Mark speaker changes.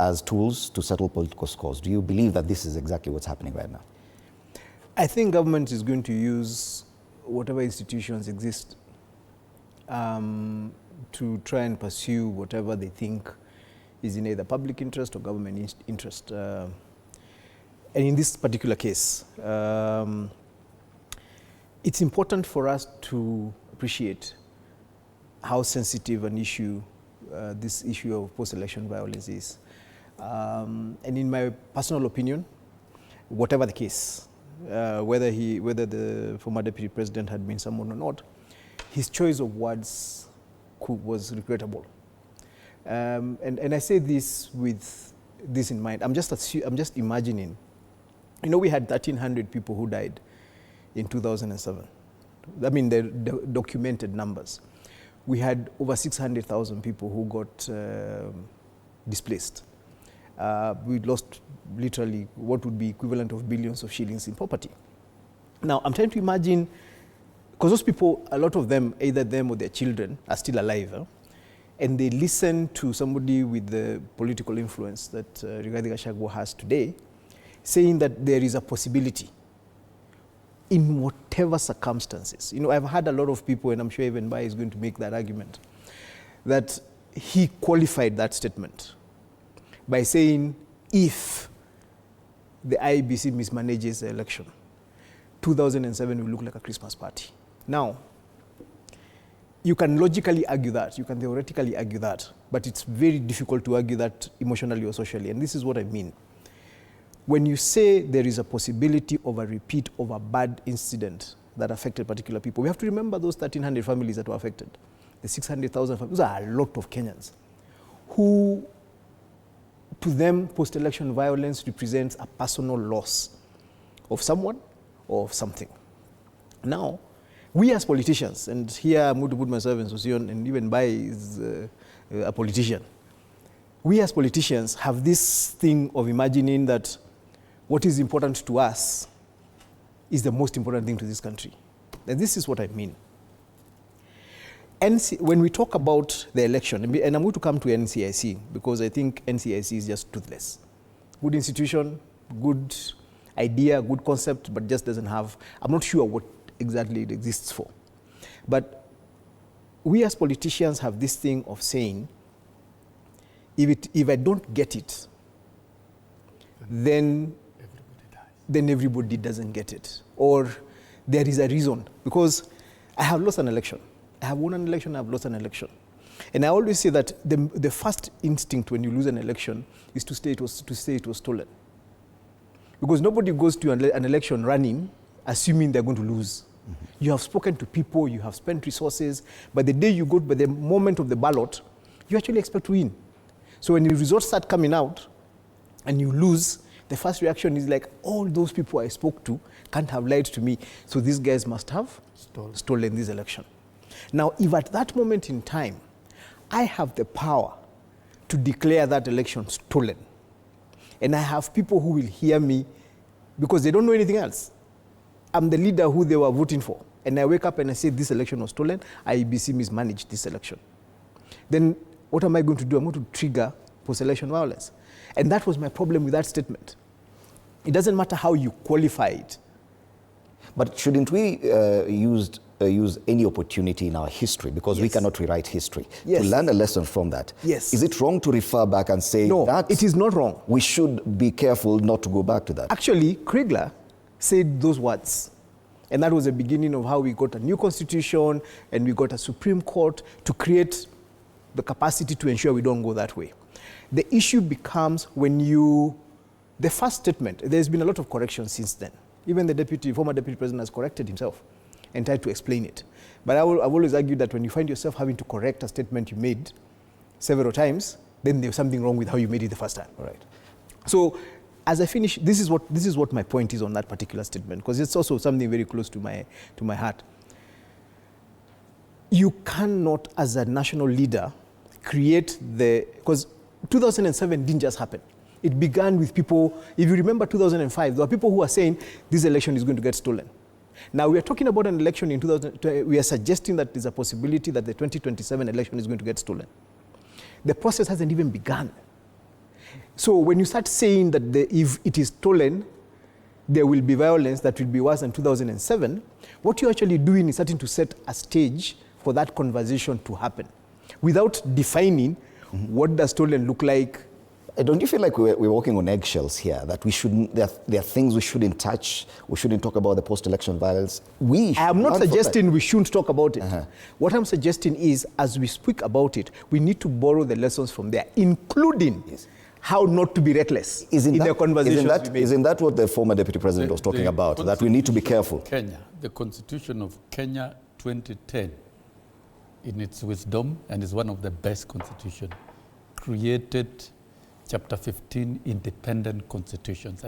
Speaker 1: as tools to settle political scores. Do you believe that this is exactly what's happening right now?
Speaker 2: I think government is going to use whatever institutions exist to try and pursue whatever they think is in either public interest or government interest. And in this particular case, it's important for us to appreciate how sensitive an issue this issue of post-election violence is. And in my personal opinion, whatever the case, whether the former deputy president had been someone or not, his choice of words was regrettable. And I say this with this in mind. I'm just imagining. You know, we had 1,300 people who died in 2007. I mean, the documented numbers. We had over 600,000 people who got displaced. We lost literally what would be equivalent of billions of shillings in property. Now, I'm trying to imagine, because those people, a lot of them, either them or their children, are still alive, and they listen to somebody with the political influence that Rigathi Gachagua has today, saying that there is a possibility in whatever circumstances. You know, I've had a lot of people, and I'm sure even Bai is going to make that argument, that he qualified that statement by saying, if the IEBC mismanages the election, 2007 will look like a Christmas party. Now, you can logically argue that, you can theoretically argue that, but it's very difficult to argue that emotionally or socially, and this is what I mean. When you say there is a possibility of a repeat of a bad incident that affected particular people, we have to remember those 1,300 families that were affected, the 600,000 families. Those are a lot of Kenyans who, to them, post-election violence represents a personal loss of someone or of something. Now, we as politicians, and here I'm going to put myself in Sosion, and even Bai is a politician, we as politicians have this thing of imagining that what is important to us is the most important thing to this country. And this is what I mean. When we talk about the election, and I'm going to come to NCIC, because I think NCIC is just toothless. Good institution, good idea, good concept, but just doesn't have, I'm not sure what exactly it exists for. But we as politicians have this thing of saying, if I don't get it, then everybody doesn't get it. Or there is a reason. Because I have lost an election. I have won an election, I have lost an election. And I always say that the first instinct when you lose an election is to say it was stolen. Because nobody goes to an election running assuming they're going to lose. Mm-hmm. You have spoken to people, you have spent resources, but the day you go, by the moment of the ballot, you actually expect to win. So when the results start coming out and you lose, the first reaction is like, all those people I spoke to can't have lied to me, so these guys must have stolen this election. Now, if at that moment in time, I have the power to declare that election stolen, and I have people who will hear me because they don't know anything else. I'm the leader who they were voting for, and I wake up and I say this election was stolen, IEBC mismanaged this election. Then what am I going to do? I'm going to trigger post-election violence. And that was my problem with that statement. It doesn't matter how you qualify it.
Speaker 1: But shouldn't we use any opportunity in our history, because we cannot rewrite history, to learn a lesson from that?
Speaker 2: Yes.
Speaker 1: Is it wrong to refer back and say
Speaker 2: no,
Speaker 1: that?
Speaker 2: It is not wrong.
Speaker 1: We should be careful not to go back to that.
Speaker 2: Actually, Kriegler said those words. And that was the beginning of how we got a new constitution and we got a Supreme Court to create the capacity to ensure we don't go that way. The issue becomes when the first statement, there's been a lot of corrections since then. Even the former deputy president has corrected himself and tried to explain it. But I've always argued that when you find yourself having to correct a statement you made several times, then there's something wrong with how you made it the first time.
Speaker 1: All right.
Speaker 2: So as I finish, this is what my point is on that particular statement, because it's also something very close to my heart. You cannot, as a national leader, create because 2007 didn't just happen. It began with people, if you remember 2005, there were people who were saying this election is going to get stolen. Now we are talking about an election in 2020, we are suggesting that there's a possibility that the 2027 election is going to get stolen. The process hasn't even begun. So when you start saying that if it is stolen, there will be violence that will be worse than 2007, what you're actually doing is starting to set a stage for that conversation to happen without defining what does stolen look like.
Speaker 1: Don't you feel like we're walking on eggshells here, that we shouldn't, there are things we shouldn't touch, we shouldn't talk about the post-election violence? I
Speaker 2: am not suggesting we shouldn't talk about it. What I'm suggesting is, as we speak about it, we need to borrow the lessons from there, including how not to be reckless in the conversations we make.
Speaker 1: Isn't that what the former deputy president was talking about, that we need to be careful?
Speaker 3: Kenya, the Constitution of Kenya 2010, in its wisdom, and is one of the best constitutions, created Chapter 15 independent constitutions.